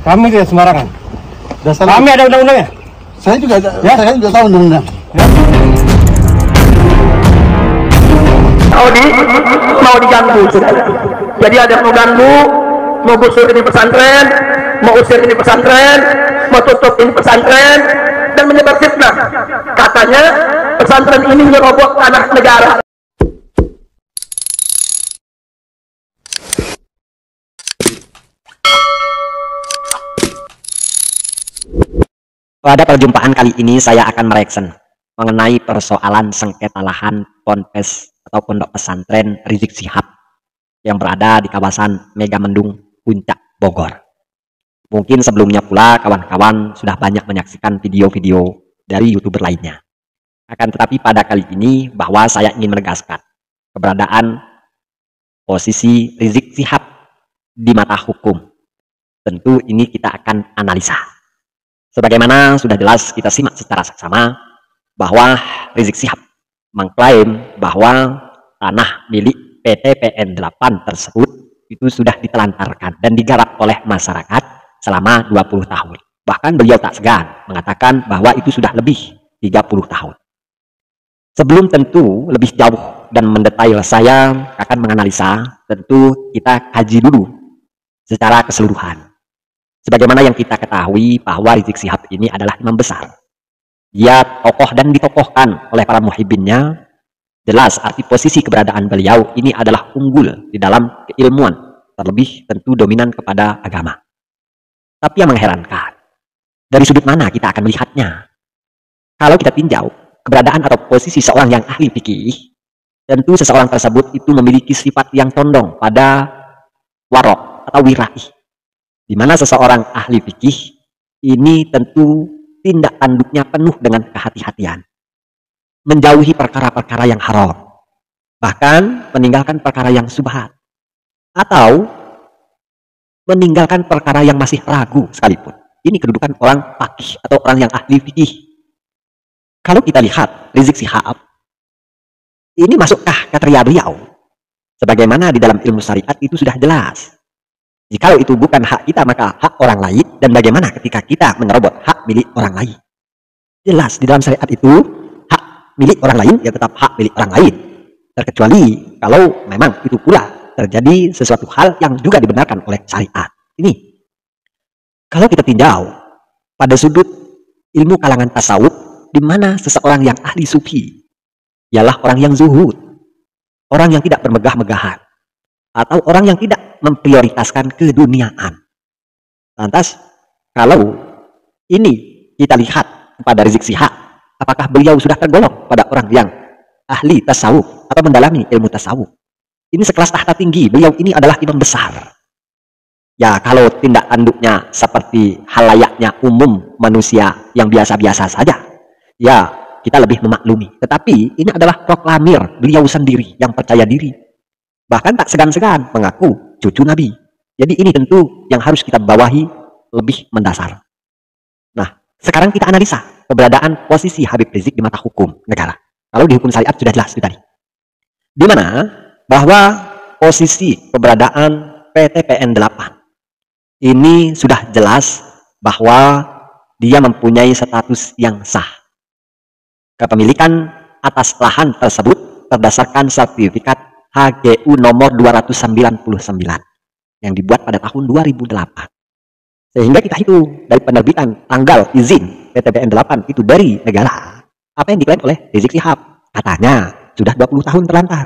Kami tidak sembarangan. Dasar Kami ada undang-undangnya. saya juga Ya? saya juga tahu undang-undang. Ya. Mau diganggu, saudara. Jadi ada mau ganggu, mau gusur ini pesantren, mau usir ini pesantren, mau tutup ini pesantren, dan menyebar fitnah. Katanya pesantren ini menyerobot tanah negara. Pada perjumpaan kali ini saya akan mereaction mengenai persoalan sengketa lahan ponpes atau pondok pesantren Rizik Syihab yang berada di kawasan Megamendung, Puncak, Bogor. Mungkin sebelumnya pula kawan-kawan sudah banyak menyaksikan video-video dari YouTuber lainnya. Akan tetapi pada kali ini bahwa saya ingin menegaskan keberadaan posisi Rizik Syihab di mata hukum. Tentu ini kita akan analisa. Sebagaimana sudah jelas kita simak secara seksama bahwa Rizik Syihab mengklaim bahwa tanah milik PT PN 8 tersebut itu sudah ditelantarkan dan digarap oleh masyarakat selama 20 tahun. Bahkan beliau tak segan mengatakan bahwa itu sudah lebih 30 tahun. Sebelum tentu lebih jauh dan mendetail saya akan menganalisa, tentu kita kaji dulu secara keseluruhan. Sebagaimana yang kita ketahui bahwa Rizik Syihab ini adalah imam besar. Dia tokoh dan ditokohkan oleh para muhibbinnya. Jelas arti posisi keberadaan beliau ini adalah unggul di dalam keilmuan, terlebih tentu dominan kepada agama. Tapi yang mengherankan, dari sudut mana kita akan melihatnya? Kalau kita tinjau keberadaan atau posisi seorang yang ahli fikih, tentu seseorang tersebut itu memiliki sifat yang condong pada warok atau wirai. Di mana seseorang ahli fikih ini tentu tindak tanduknya penuh dengan kehati-hatian, menjauhi perkara-perkara yang haram, bahkan meninggalkan perkara yang subhat, atau meninggalkan perkara yang masih ragu sekalipun. Ini kedudukan orang faqih atau orang yang ahli fikih. Kalau kita lihat Rizik Syihab ini masukkah kriteria beliau? Sebagaimana di dalam ilmu syariat itu sudah jelas. Jikalau itu bukan hak kita, maka hak orang lain. Dan bagaimana ketika kita menyerobot hak milik orang lain? Jelas di dalam syariat itu, hak milik orang lain ya tetap hak milik orang lain. Terkecuali kalau memang itu pula terjadi sesuatu hal yang juga dibenarkan oleh syariat. Ini, kalau kita tinjau pada sudut ilmu kalangan tasawuf, di mana seseorang yang ahli sufi ialah orang yang zuhud, orang yang tidak bermegah-megahan, atau orang yang tidak memprioritaskan keduniaan. Lantas, kalau ini kita lihat kepada Rizik Syihab, apakah beliau sudah tergolong pada orang yang ahli tasawuf atau mendalami ilmu tasawuf? Ini sekelas tahta tinggi, beliau ini adalah imam besar. Ya, kalau tindak tanduknya seperti halayaknya umum manusia yang biasa-biasa saja, ya kita lebih memaklumi. Tetapi ini adalah proklamir beliau sendiri yang percaya diri. Bahkan tak segan-segan mengaku cucu Nabi. Jadi ini tentu yang harus kita bawahi lebih mendasar. Nah, sekarang kita analisa keberadaan posisi Habib Rizik di mata hukum negara. Kalau di hukum syariat sudah jelas itu tadi. Di mana bahwa posisi keberadaan PT PN 8 ini sudah jelas bahwa dia mempunyai status yang sah. Kepemilikan atas lahan tersebut berdasarkan sertifikat HGU nomor 299 yang dibuat pada tahun 2008. Sehingga kita hitung dari penerbitan tanggal izin PT PN 8 itu dari negara. Apa yang diklaim oleh Rizik Syihab? Katanya sudah 20 tahun terlantar.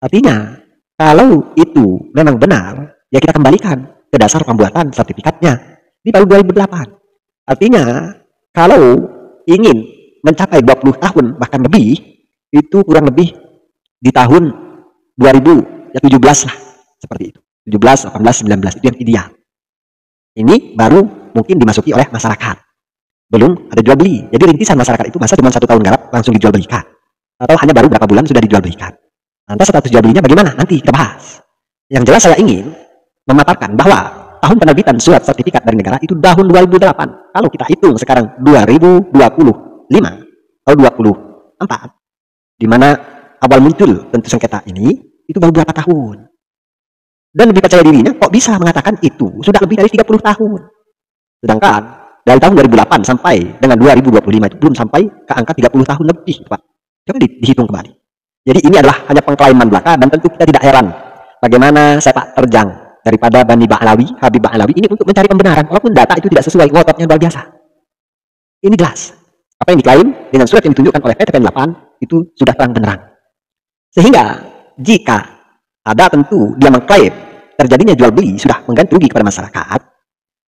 Artinya kalau itu memang benar, ya kita kembalikan ke dasar pembuatan sertifikatnya di tahun 2008. Artinya kalau ingin mencapai 20 tahun bahkan lebih, itu kurang lebih di tahun 2017 lah, seperti itu. 17, 18, 19 itu yang ideal. Ini baru mungkin dimasuki oleh masyarakat. Belum ada jual beli. Jadi rintisan masyarakat itu masa cuma 1 tahun garap langsung dijual belikan. Atau hanya baru berapa bulan sudah dijual belikan. Lantas status jual belinya bagaimana? Nanti kita bahas. Yang jelas saya ingin memaparkan bahwa tahun penerbitan surat sertifikat dari negara itu tahun 2008. Kalau kita hitung sekarang 2025 atau 24, di mana awal muncul tentu sengketa ini itu baru berapa tahun. Dan lebih percaya dirinya kok bisa mengatakan itu sudah lebih dari 30 tahun. Sedangkan dari tahun 2008 sampai dengan 2025 itu belum sampai ke angka 30 tahun lebih, Pak. Coba dihitung kembali. Jadi ini adalah hanya pengklaiman belaka, dan tentu kita tidak heran bagaimana sepak terjang daripada Bani Ba'alawi, Habib Ba'alawi ini untuk mencari pembenaran, walaupun data itu tidak sesuai, ngototnya luar biasa. Ini jelas. Apa yang diklaim dengan surat yang ditunjukkan oleh PTPN 8 itu sudah terang benderang. Sehingga jika ada tentu dia mengklaim terjadinya jual beli sudah mengganti rugi kepada masyarakat,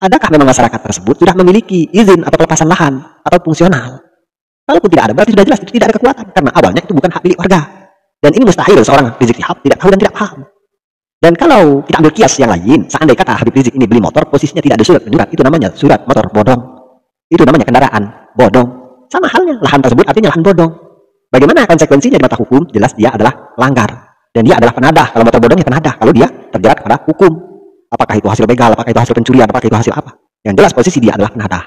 adakah memang masyarakat tersebut sudah memiliki izin atau pelepasan lahan atau fungsional? Kalaupun tidak ada, berarti sudah jelas itu tidak ada kekuatan, karena awalnya itu bukan hak milik warga. Dan ini mustahil seorang Rizik Syihab tidak tahu dan tidak paham. Dan kalau kita ambil kias yang lain, seandainya kata Habib Rizik ini beli motor, posisinya tidak ada surat menyurat, itu namanya surat motor bodong. Itu namanya kendaraan bodong. Sama halnya, lahan tersebut artinya lahan bodong. Bagaimana konsekuensinya di mata hukum? Jelas dia adalah langgar. Dan dia adalah penadah. Kalau motor bodongnya penadah, kalau dia terjerat pada hukum. Apakah itu hasil begal, apakah itu hasil pencurian, apakah itu hasil apa? Yang jelas posisi dia adalah penadah.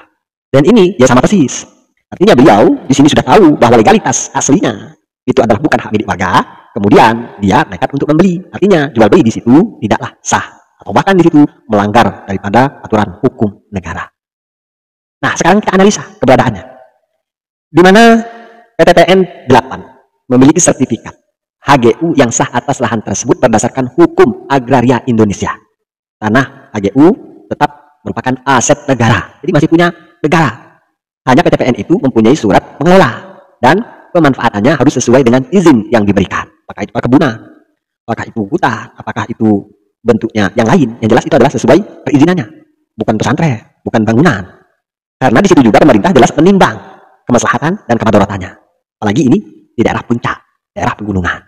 Dan ini ya sama persis. Artinya beliau di sini sudah tahu bahwa legalitas aslinya itu adalah bukan hak milik warga. Kemudian dia nekat untuk membeli. Artinya jual beli di situ tidaklah sah, atau bahkan di situ melanggar daripada aturan hukum negara. Nah, sekarang kita analisa keberadaannya. Di mana PTPN 8 memiliki sertifikat HGU yang sah atas lahan tersebut berdasarkan hukum agraria Indonesia. Tanah HGU tetap merupakan aset negara. Jadi masih punya negara. Hanya PTPN itu mempunyai surat pengelola. Dan pemanfaatannya harus sesuai dengan izin yang diberikan. Apakah itu perkebunan, apakah itu hutan, apakah itu bentuknya yang lain. Yang jelas itu adalah sesuai perizinannya. Bukan pesantren, bukan bangunan. Karena di situ juga pemerintah jelas menimbang kemaslahatan dan kemadaratannya. Apalagi ini di daerah puncak, daerah pegunungan.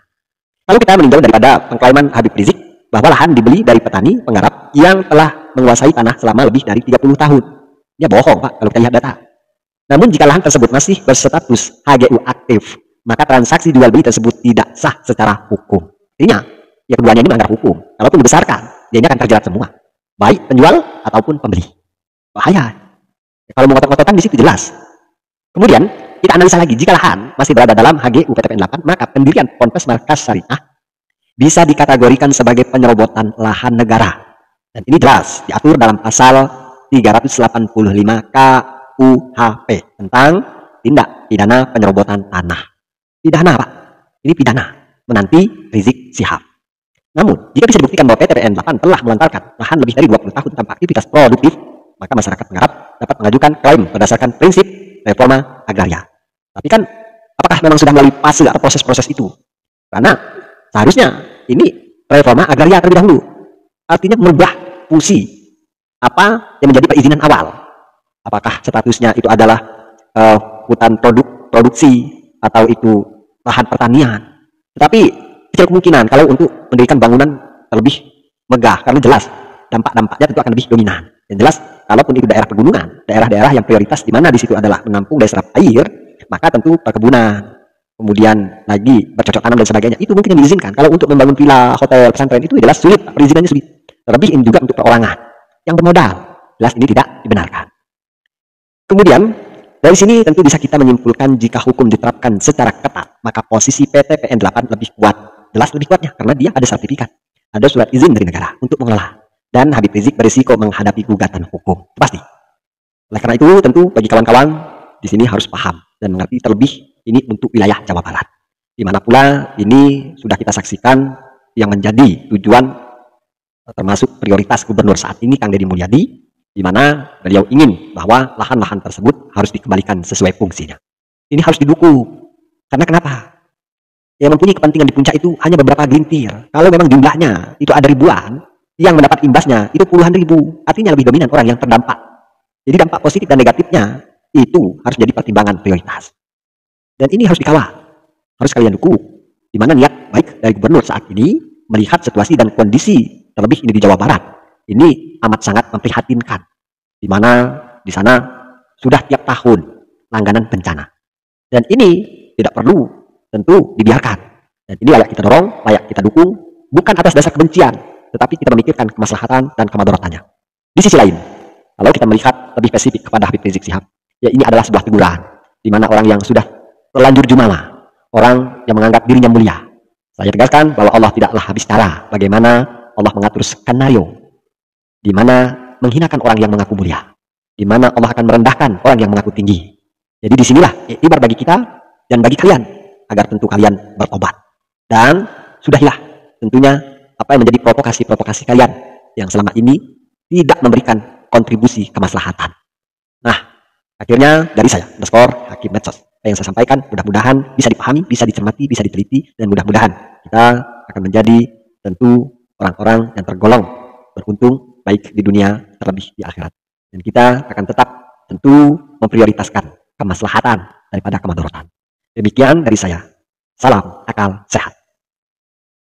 Lalu kita meninjau daripada pengklaiman Habib Rizik bahwa lahan dibeli dari petani penggarap yang telah menguasai tanah selama lebih dari 30 tahun. Ya bohong, Pak, kalau kita lihat data. Namun jika lahan tersebut masih berstatus HGU aktif, maka transaksi jual beli tersebut tidak sah secara hukum. Artinya, ya keduanya ini melanggar hukum. Kalaupun dibesarkan, dia ini akan terjerat semua, baik penjual ataupun pembeli. Bahaya. Ya, kalau mau ngotot-ngototan di situ jelas. Kemudian kita analisa lagi, jika lahan masih berada dalam HGU PTPN 8, maka pendirian Ponpes Markas Syariah bisa dikategorikan sebagai penyerobotan lahan negara. Dan ini jelas diatur dalam pasal 385 KUHP tentang tindak pidana penyerobotan tanah. Pidana, Pak. Ini pidana menanti Rizik Syihab. Namun, jika bisa dibuktikan bahwa PTPN 8 telah melantarkan lahan lebih dari 20 tahun tanpa aktivitas produktif, maka masyarakat penggarap dapat mengajukan klaim berdasarkan prinsip reforma agraria. Tapi kan, apakah memang sudah melalui fase atau proses-proses itu? Karena seharusnya ini reforma agraria terlebih dahulu. Artinya merubah fungsi apa yang menjadi perizinan awal. Apakah statusnya itu adalah hutan produksi atau itu lahan pertanian. Tetapi kecil kemungkinan kalau untuk mendirikan bangunan terlebih megah, karena jelas dampak-dampaknya tentu akan lebih dominan. Yang jelas, kalaupun itu daerah pegunungan, daerah-daerah yang prioritas di mana di situ adalah menampung daya serap air, maka tentu perkebunan, kemudian lagi bercocok tanam dan sebagainya, itu mungkin yang diizinkan. Kalau untuk membangun villa, hotel, pesantren itu jelas sulit, perizinannya sulit. Terlebih ini juga untuk perorangan yang bermodal, jelas ini tidak dibenarkan. Kemudian dari sini tentu bisa kita menyimpulkan jika hukum diterapkan secara ketat, maka posisi PTPN 8 lebih kuat, jelas lebih kuatnya karena dia ada sertifikat, ada surat izin dari negara untuk mengelola. Dan Habib Rizik berisiko menghadapi gugatan hukum, pasti. Oleh karena itu, tentu bagi kawan-kawan di sini harus paham dan mengerti terlebih ini untuk wilayah Jawa Barat. Di mana pula ini sudah kita saksikan yang menjadi tujuan termasuk prioritas gubernur saat ini, Kang Deddy Mulyadi, di mana beliau ingin bahwa lahan-lahan tersebut harus dikembalikan sesuai fungsinya. Ini harus didukung. Karena kenapa? Yang mempunyai kepentingan di puncak itu hanya beberapa gelintir. Kalau memang jumlahnya itu ada ribuan, yang mendapat imbasnya itu puluhan ribu, artinya lebih dominan orang yang terdampak. Jadi dampak positif dan negatifnya itu harus jadi pertimbangan prioritas. Dan ini harus dikawal, harus kalian dukung. Di mana niat baik dari gubernur saat ini melihat situasi dan kondisi terlebih ini di Jawa Barat, ini amat sangat memprihatinkan. Di mana di sana sudah tiap tahun langganan bencana. Dan ini tidak perlu tentu dibiarkan. Dan ini layak kita dorong, layak kita dukung, bukan atas dasar kebencian, tetapi kita memikirkan kemaslahatan dan kemadaratannya. Di sisi lain, kalau kita melihat lebih spesifik kepada Habib Rizik Syihab, ya ini adalah sebuah teguran, di mana orang yang sudah terlanjur jumawa, orang yang menganggap dirinya mulia. Saya tegaskan bahwa Allah tidaklah habis cara bagaimana Allah mengatur skenario, di mana menghinakan orang yang mengaku mulia. di mana Allah akan merendahkan orang yang mengaku tinggi. Jadi disinilah iktibar bagi kita dan bagi kalian, agar tentu kalian bertobat. Dan sudahilah tentunya apa yang menjadi provokasi-provokasi kalian yang selama ini tidak memberikan kontribusi kemaslahatan. Nah, akhirnya dari saya, Hakim Medsos, apa yang saya sampaikan mudah-mudahan bisa dipahami, bisa dicermati, bisa diteliti, dan mudah-mudahan kita akan menjadi tentu orang-orang yang tergolong beruntung baik di dunia terlebih di akhirat. Dan kita akan tetap tentu memprioritaskan kemaslahatan daripada kemadharatan. Demikian dari saya. Salam akal sehat.